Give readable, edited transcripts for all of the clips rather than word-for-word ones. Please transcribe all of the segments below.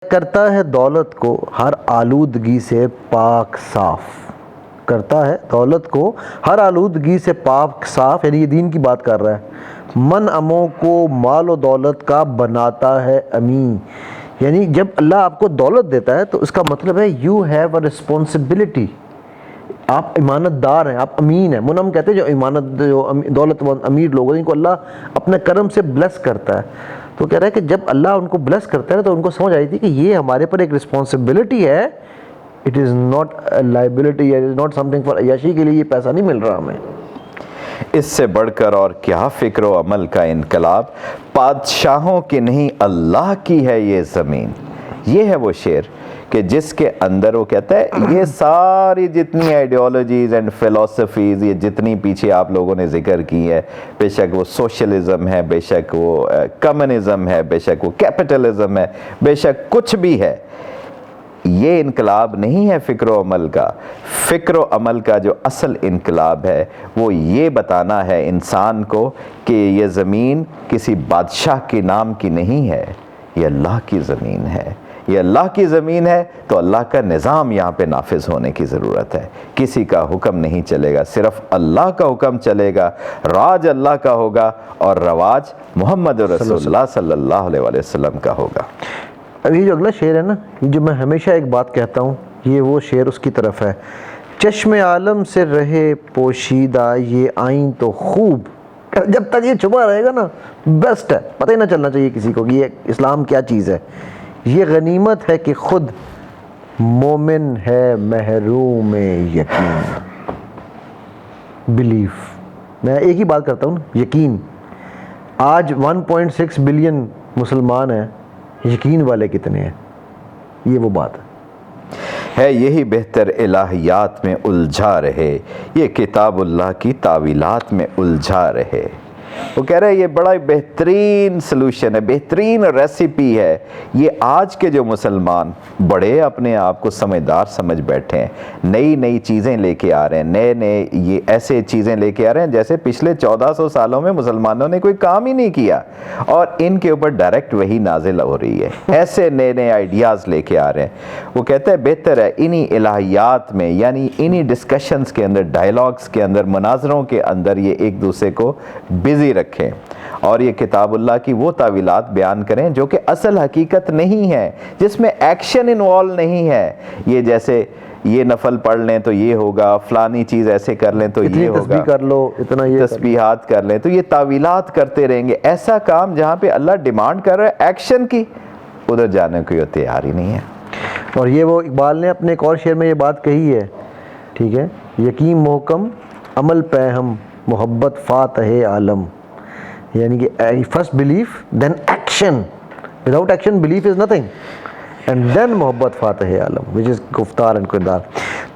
کرتا ہے دولت کو ہر آلودگی سے پاک صاف، کرتا ہے دولت کو ہر آلودگی سے پاک صاف، یعنی یہ دین کی بات کر رہا ہے۔ من اموں کو مال و دولت کا بناتا ہے امین، یعنی جب اللہ آپ کو دولت دیتا ہے تو اس کا مطلب ہے یو ہیو اے رسپانسبلٹی، آپ امانت دار ہیں، آپ امین ہیں۔ منم کہتے ہیں جو دولت مند امیر لوگ ہیں ان کو اللہ اپنے کرم سے بلیس کرتا ہے۔ تو کہہ رہا ہے کہ جب اللہ ان کو بلیس کرتا ہے تو ان کو سمجھ آئی تھی کہ یہ ہمارے پر ایک رسپانسبلٹی ہے، it is not liability, it is not something for عیاشی کے لیے یہ پیسہ نہیں مل رہا ہمیں۔ اس سے بڑھ کر اور کیا فکر و عمل کا انقلاب، بادشاہوں کی نہیں اللہ کی ہے یہ زمین۔ یہ ہے وہ شعر کہ جس کے اندر وہ کہتا ہے یہ ساری جتنی آئیڈیالوجیز اینڈ فلسفیز، یہ جتنی پیچھے آپ لوگوں نے ذکر کی ہے، بے شک وہ سوشلزم ہے، بے شک وہ کمیونزم ہے، بے شک وہ کیپٹلزم ہے، بے شک کچھ بھی ہے، یہ انقلاب نہیں ہے فکر و عمل کا۔ فکر و عمل کا جو اصل انقلاب ہے وہ یہ بتانا ہے انسان کو کہ یہ زمین کسی بادشاہ کے نام کی نہیں ہے، یہ اللہ کی زمین ہے۔ یہ اللہ کی زمین ہے تو اللہ کا نظام یہاں پہ نافذ ہونے کی ضرورت ہے۔ کسی کا حکم نہیں چلے گا، صرف اللہ کا حکم چلے گا، راج اللہ کا ہوگا اور رواج محمد رسول اللہ صلی اللہ علیہ وسلم کا ہوگا۔ اب یہ جو اگلا شعر ہے نا، جو میں ہمیشہ ایک بات کہتا ہوں، یہ وہ شعر اس کی طرف ہے۔ چشم عالم سے رہے پوشیدہ یہ آئین تو خوب، جب تک یہ چھپا رہے گا نا بیسٹ ہے، پتہ ہی نہ چلنا چاہیے کسی کو کہ یہ اسلام کیا چیز ہے۔ یہ غنیمت ہے کہ خود مومن ہے محروم یقین، بلیف۔ میں ایک ہی بات کرتا ہوں نا، یقین۔ آج 1.6 بلین مسلمان ہیں، یقین والے کتنے ہیں؟ یہ وہ بات ہے یہی بہتر الہیات میں الجھا رہے، یہ کتاب اللہ کی تعویلات میں الجھا رہے۔ وہ کہہ رہے ہیں یہ بڑا بہترین سلوشن ہے، بہترین ریسیپی ہے۔ یہ آج کے جو مسلمان بڑے اپنے آپ کو سمجھدار سمجھ بیٹھے ہیں، نئی نئی چیزیں لے کے آ رہے ہیں، نئے نئے یہ ایسے چیزیں لے کے آ رہے ہیں جیسے پچھلے 1400 سالوں میں مسلمانوں نے کوئی کام ہی نہیں کیا، اور ان کے اوپر ڈائریکٹ وہی نازل ہو رہی ہے۔ ایسے نئے نئے آئیڈیاز لے کے آ رہے ہیں۔ وہ کہتا ہے بہتر ہے انہی الہیات میں، یعنی انہی ڈسکشنز کے اندر، ڈائیلاگز کے اندر، مناظروں کے اندر یہ ایک دوسرے کو بزی رکھیں، اور یہ کتاب اللہ کی وہ تعویلات بیان کریں جو کہ اصل حقیقت نہیں ہے، جس میں ایکشن انوالو نہیں ہے۔ یہ جیسے یہ نفل پڑھ لیں تو یہ ہوگا، فلانی چیز ایسے کر لیں تو یہ ہوگا، تسبیح کر لو، اتنا یہ تسبیحات کر لیں تو یہ تعویلات کرتے رہیں گے۔ ایسا کام جہاں پہ اللہ ڈیمانڈ کر رہا ہے ایکشن کی، ادھر جانے کو یہ تیار ہی نہیں ہے۔ اور یہ وہ اقبال نے اپنے ایک اور شعر میں یہ بات کہی ہے، ٹھیک ہے، یقین محکم عمل پہم محبت فاتح عالم، یعنی کہ first belief then action, without action belief is nothing, and then محبت فاتح عالم وچ از گفتار اینڈ کردار۔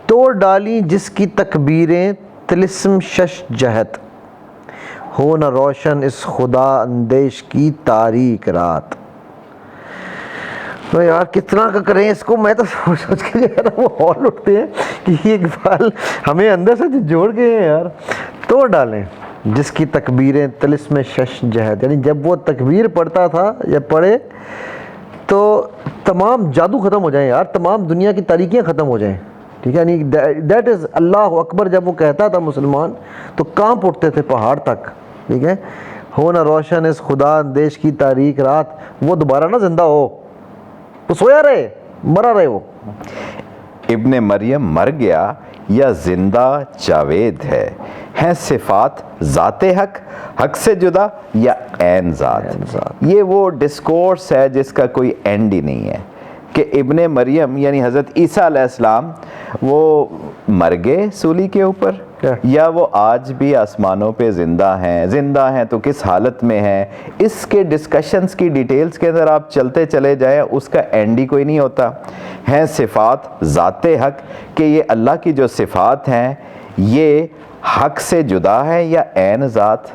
توڑ ڈالی جس کی تکبیریں طلسم شش جہت، ہو نہ روشن اس خدا اندیش کی تاریک رات۔ تو یار کتنا کا کریں اس کو، میں تو سوچ کے جو ہے نا وہ ہال اٹھتے ہیں کہ یہ اقبال ہمیں اندر سے جوڑ گئے ہیں یار۔ توڑ ڈالیں جس کی تکبیریں طلسم شش جہت، یعنی جب وہ تکبیر پڑھتا تھا یا پڑھے تو تمام جادو ختم ہو جائیں یار، تمام دنیا کی تاریکیاں ختم ہو جائیں، ٹھیک ہے، یعنی دیٹ از اللہ اکبر۔ جب وہ کہتا تھا مسلمان تو کانپ اٹھتے تھے پہاڑ تک، ٹھیک ہے۔ ہو نہ روشن اس خدا اندیش کی تاریک رات، وہ دوبارہ نہ زندہ ہو، وہ سویا رہے، مرا رہے وہ۔ ابن مریم مر گیا یا زندہ جاوید ہے صفات ذات حق، حق سے جدا یا عین ذات۔ یہ وہ ڈسکورس ہے جس کا کوئی اینڈ ہی نہیں ہے کہ ابن مریم یعنی حضرت عیسیٰ علیہ السلام وہ مر گئے سولی کے اوپر، یا وہ آج بھی آسمانوں پہ زندہ ہیں تو کس حالت میں ہیں۔ اس کے ڈسکشنز کی ڈیٹیلز کے اندر آپ چلتے چلے جائیں، اس کا اینڈ ہی کوئی نہیں ہوتا۔ ہیں صفات ذات حق، کہ یہ اللہ کی جو صفات ہیں یہ حق سے جدا ہے یا عین ذات۔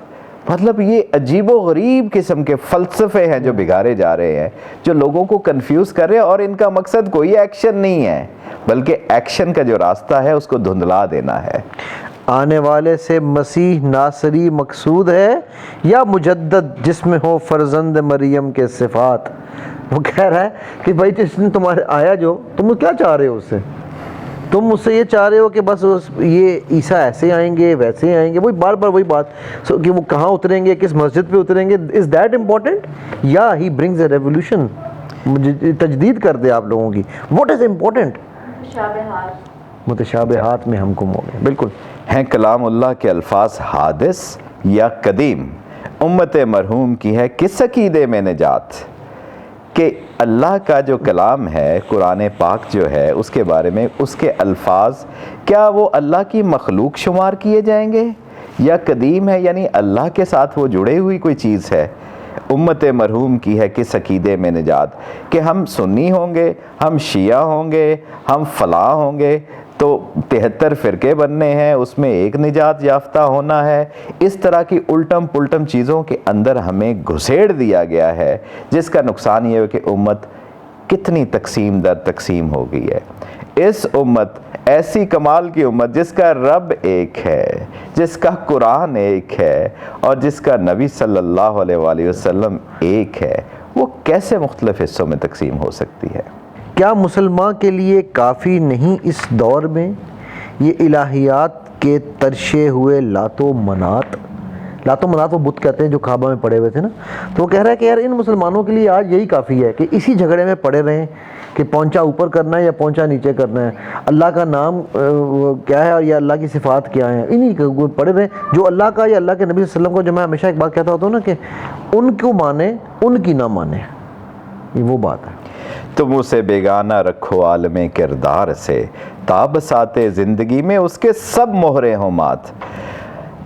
مطلب یہ عجیب و غریب قسم کے فلسفے ہیں جو بگاڑے جا رہے ہیں، جو لوگوں کو کنفیوز کر رہے ہیں، اور ان کا مقصد کوئی ایکشن نہیں ہے بلکہ ایکشن کا جو راستہ ہے اس کو دھندلا دینا ہے۔ آنے والے سے مسیح ناصری مقصود ہے یا مجدد جس میں ہو فرزند مریم کے صفات، وہ کہہ رہا ہے کہ بھائی جس نے تمہارے آیا جو تم کیا چاہ رہے ہو اس سے؟ تم مجھ سے یہ چاہ رہے ہو کہ بس یہ عیسیٰ ایسے آئیں گے ویسے آئیں گے، وہی بار بار وہی بات کہ وہ کہاں اتریں گے، کس مسجد پہ اتریں گے. Is that important? یا ہی برنگز اے ریولیوشن، تجدید کر دے آپ لوگوں کی. What is important? متشابہات میں ہم گم ہو گئے. بالکل. ہیں کلام اللہ کے الفاظ حادث یا قدیم، امت مرحوم کی ہے کس عقیدے میں نجات؟ کہ اللہ کا جو کلام ہے، قرآن پاک جو ہے، اس کے بارے میں اس کے الفاظ کیا وہ اللہ کی مخلوق شمار کیے جائیں گے یا قدیم ہے، یعنی اللہ کے ساتھ وہ جڑے ہوئی کوئی چیز ہے؟ امت مرحوم کی ہے کس عقیدے میں نجات؟ کہ ہم سنی ہوں گے، ہم شیعہ ہوں گے، ہم فلاں ہوں گے تو 73 فرقے بننے ہیں، اس میں ایک نجات یافتہ ہونا ہے. اس طرح کی الٹم پلٹم چیزوں کے اندر ہمیں گھسیڑ دیا گیا ہے، جس کا نقصان یہ ہے کہ امت کتنی تقسیم در تقسیم ہو گئی ہے. اس امت، ایسی کمال کی امت جس کا رب ایک ہے، جس کا قرآن ایک ہے اور جس کا نبی صلی اللہ علیہ وآلہ وسلم ایک ہے، وہ کیسے مختلف حصوں میں تقسیم ہو سکتی ہے؟ کیا مسلمان کے لیے کافی نہیں اس دور میں یہ الہیات کے ترشے ہوئے لات و منات وہ بت کہتے ہیں جو کعبہ میں پڑے ہوئے تھے نا، تو وہ کہہ رہا ہے کہ یار ان مسلمانوں کے لیے آج یہی کافی ہے کہ اسی جھگڑے میں پڑے رہیں کہ پہنچا اوپر کرنا ہے یا پہنچا نیچے کرنا ہے، اللہ کا نام کیا ہے اور یا اللہ کی صفات کیا ہیں، انہی کو پڑے رہیں. جو اللہ کا یا اللہ کے نبی صلی اللہ علیہ وسلم کو، جو میں ہمیشہ ایک بات کہتا ہوتا ہوں نا کہ ان کو مانے ان کی نہ مانے، یہ وہ بات ہے. تم اسے بیگانہ رکھو عالم کردار سے، تا بساط زندگی میں اس کے سب مہرے ہوں مات.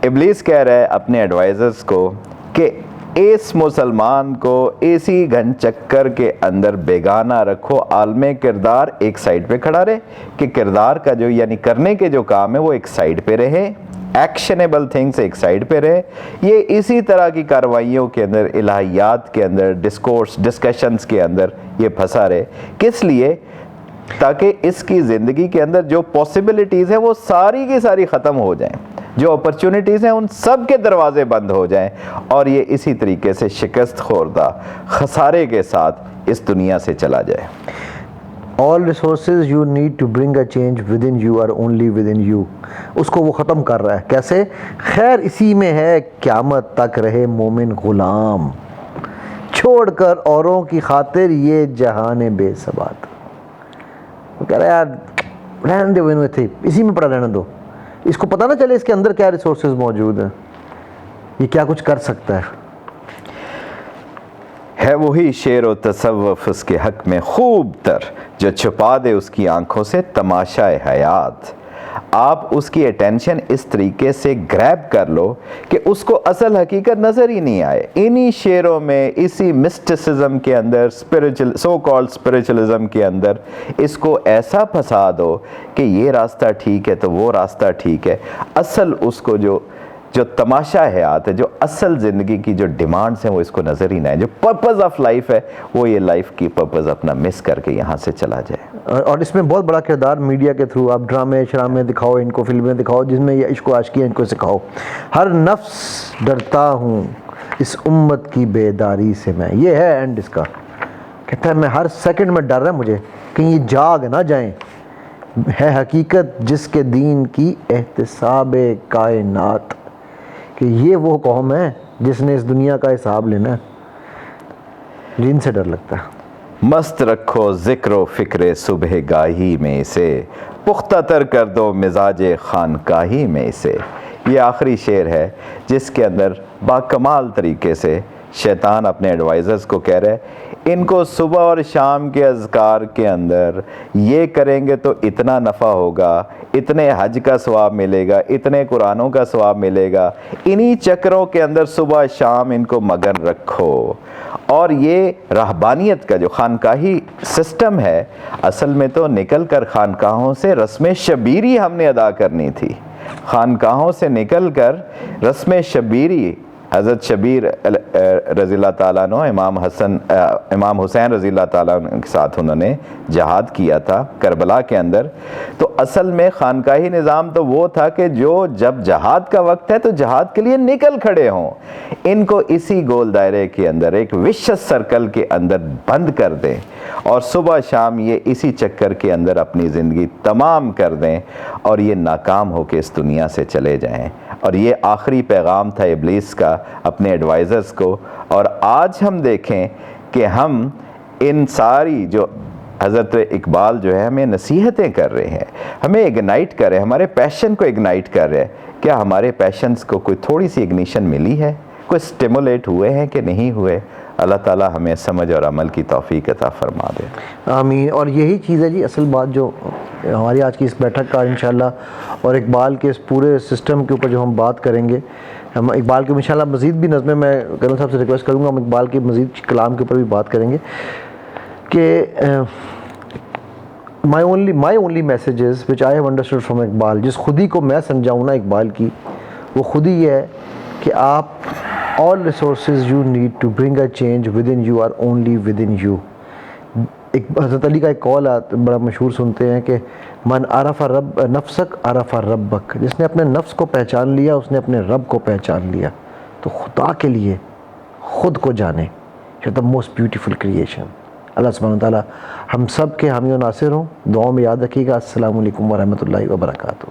ابلیس کہہ رہا ہے اپنے ایڈوائزرز کو کہ اس مسلمان کو اسی گھن چکر کے اندر بیگانہ رکھو، عالم کردار ایک سائیڈ پہ کھڑا رہے، کہ کردار کا جو یعنی کرنے کے جو کام ہے وہ ایک سائیڈ پہ رہے، ایکشنیبل تھنگس ایک سائیڈ پہ رہے. یہ اسی طرح کی کارروائیوں کے اندر، الہیات کے اندر، ڈسکشنز کے اندر یہ پھنسا رہے. کس لیے؟ تاکہ اس کی زندگی کے اندر جو پاسبلٹیز ہیں وہ ساری کی ساری ختم ہو جائیں، جو اپرچونٹیز ہیں ان سب کے دروازے بند ہو جائیں، اور یہ اسی طریقے سے شکست خوردہ خسارے کے ساتھ اس دنیا سے چلا جائے. All resources you need to bring a change within you are only within you. اس کو وہ ختم کر رہا ہے. کیسے؟ خیر اسی میں ہے قیامت تک رہے مومن غلام، چھوڑ کر اوروں کی خاطر یہ جہان بے ثبات. وہ کہہ رہا ہے یار رہنے دو، انہوں تھے اسی میں پڑا رہنے دو، اس کو پتہ نہ چلے اس کے اندر کیا ریسورسز موجود ہیں، یہ کیا کچھ کر سکتا ہے. ہے وہی شعر و تصوف اس کے حق میں خوب تر، جو چھپا دے اس کی آنکھوں سے تماشائے حیات. آپ اس کی اٹینشن اس طریقے سے گریب کر لو کہ اس کو اصل حقیقت نظر ہی نہیں آئے. انہی شعروں میں، اسی مسٹسزم کے اندر، سو کالڈ اسپرچولزم کے اندر اس کو ایسا پھنسا دو کہ یہ راستہ ٹھیک ہے تو وہ راستہ ٹھیک ہے. اصل اس کو جو تماشا حیات ہے، جو اصل زندگی کی جو ڈیمانڈز ہیں وہ اس کو نظر ہی نہ آئے. جو پرپز آف لائف ہے وہ یہ لائف کی پرپز اپنا مس کر کے یہاں سے چلا جائے. اور اس میں بہت بڑا کردار میڈیا کے تھرو، آپ ڈرامے شرامے دکھاؤ، ان کو فلمیں دکھاؤ جس میں یہ عشق و عاشقی ان کو سکھاؤ. ہر نفس ڈرتا ہوں اس امت کی بیداری سے میں، یہ ہے اینڈ اس کا. کہتا ہے میں ہر سیکنڈ میں ڈر رہا ہے مجھے کہیں یہ جاگ نہ جائیں. ہے حقیقت جس کے دین کی احتساب کائنات، کہ یہ وہ قوم ہے جس نے اس دنیا کا حساب لینا ہے. جن سے ڈر لگتا ہے. مست رکھو ذکر و فکر صبح گاہی میں اسے، پختہ تر کر دو مزاج خانقاہی میں اسے. یہ آخری شعر ہے جس کے اندر باکمال طریقے سے شیطان اپنے ایڈوائزرز کو کہہ رہے ان کو صبح اور شام کے اذکار کے اندر یہ کریں گے تو اتنا نفع ہوگا، اتنے حج کا ثواب ملے گا، اتنے قرآنوں کا ثواب ملے گا. انہی چکروں کے اندر صبح شام ان کو مگن رکھو. اور یہ رہبانیت کا جو خانقاہی سسٹم ہے، اصل میں تو نکل کر خانقاہوں سے رسم شبیری ہم نے ادا کرنی تھی. خانقاہوں سے نکل کر رسم شبیری حضرت شبیر رضی اللہ تعالیٰ عنہ امام حسین رضی اللہ تعالیٰ عنہ کے ساتھ انہوں نے جہاد کیا تھا کربلا کے اندر. تو اصل میں خانقاہی نظام تو وہ تھا کہ جو جب جہاد کا وقت ہے تو جہاد کے لیے نکل کھڑے ہوں, ان کو اسی گول دائرے کے اندر ایک وشس سرکل کے اندر بند کر دیں اور صبح شام یہ اسی چکر کے اندر اپنی زندگی تمام کر دیں اور یہ ناکام ہو کے اس دنیا سے چلے جائیں. اور یہ آخری پیغام تھا ابلیس کا اپنے ایڈوائزرز کو. اور آج ہم دیکھیں کہ ہم ان ساری جو حضرت اقبال جو ہے ہمیں نصیحتیں کر رہے ہیں, ہمیں اگنائٹ کر رہے ہیں, ہمارے پیشن کو اگنائٹ کر رہے ہیں. کیا ہمارے پیشنز کو کوئی تھوڑی سی اگنیشن ملی ہے, کوئی سٹیمولیٹ ہوئے ہیں کہ نہیں ہوئے؟ اللہ تعالیٰ ہمیں سمجھ اور عمل کی توفیق عطا فرما دے. آمین. اور یہی چیز ہے جی اصل بات جو ہماری آج کی اس بیٹھک کا انشاءاللہ اور اقبال کے اس پورے سسٹم کے اوپر جو ہم بات کریں گے, ہم اقبال کے انشاءاللہ مزید بھی نظمیں میں کریم صاحب سے ریکویسٹ کروں گا, ہم اقبال کے مزید کلام کے اوپر بھی بات کریں گے کہ my only messages which I have understood from Iqbal, جس خودی کو میں سمجھاؤں نا اقبال کی, وہ خودی یہ ہے کہ آپ all resources you need to bring a change within you are only within you. حضرت علی کا ایک قول بڑا مشہور سنتے ہیں کہ من عرف رب نفسک عرف ربک, جس نے اپنے نفس کو پہچان لیا اس نے اپنے رب کو پہچان لیا. تو خدا کے لیے خود کو جانے, the most beautiful creation. اللہ سبحانہ وتعالیٰ ہم سب کے حامی و ناصر ہوں. دعاؤں میں یاد رکھیے گا. السلام علیکم ورحمۃ اللہ وبرکاتہ.